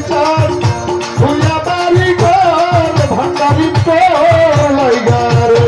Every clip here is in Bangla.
চার ভুইয়া বাড়ি ঘর ভান্ডারি তো লাইগারে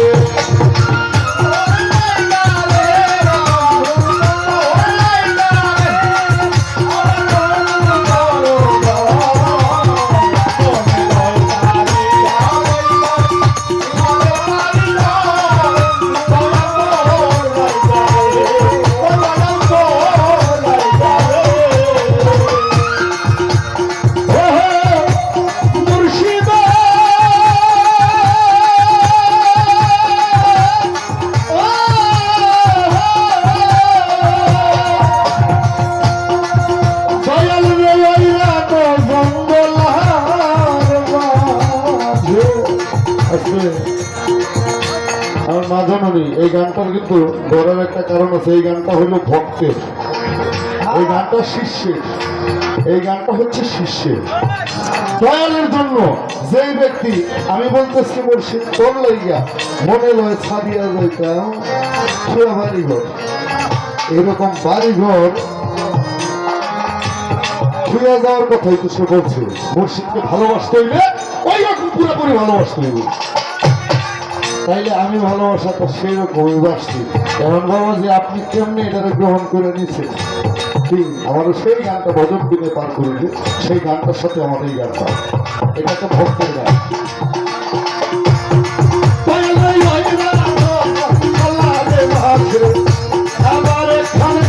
আমার মা জানি এই গানটার কিন্তু বড় একটা কারণ আছে। এই গানটা হলো ভক্তের, এই গানটা শিষ্যের, এই গানটা হচ্ছে শিষ্যের দয়ালের জন্য। যেই ব্যক্তি আমি বলতেছি মুর্শিদ তোর লাইগা মনে লয় ছাড়িয়া যাইতাম ছুয়া বাড়িঘর, এরকম বাড়িঘর ছুঁয়া যাওয়ার কথাই তো সে বলছে। মুর্শিদকে ভালোবাসতে হইলে ওই রকম পুরোপুরি ভালোবাসতে হইবে। তাইলে আমি ভালোবাসাটা সেই রকমই বাসছি। এমন ভাবো যে আপনি কেমনি এটাকে গ্রহণ করে নিচ্ছেন, ঠিক আমারও সেই গানটা ভজন দিনে পার করে সেই গানটার সাথে আমার এই গানটা, এটা তো ভক্তের গান। আমার এখানে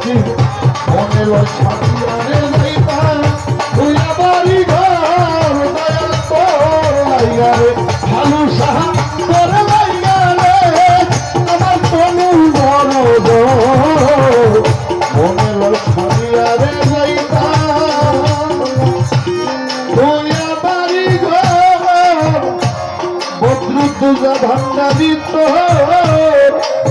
বলছি মনে লয় ছাড়িয়া রে যাইতা তুই আবারই ঘর দয়াল তোর লাইয়া রে ভালো সাহা তোর লাইয়া রে আমার তনু বড় মনে লয় ছাড়িয়া রে যাইতা তুই আবারই ঘর বদ্রুদ্দুজা ভান্ডারি তোর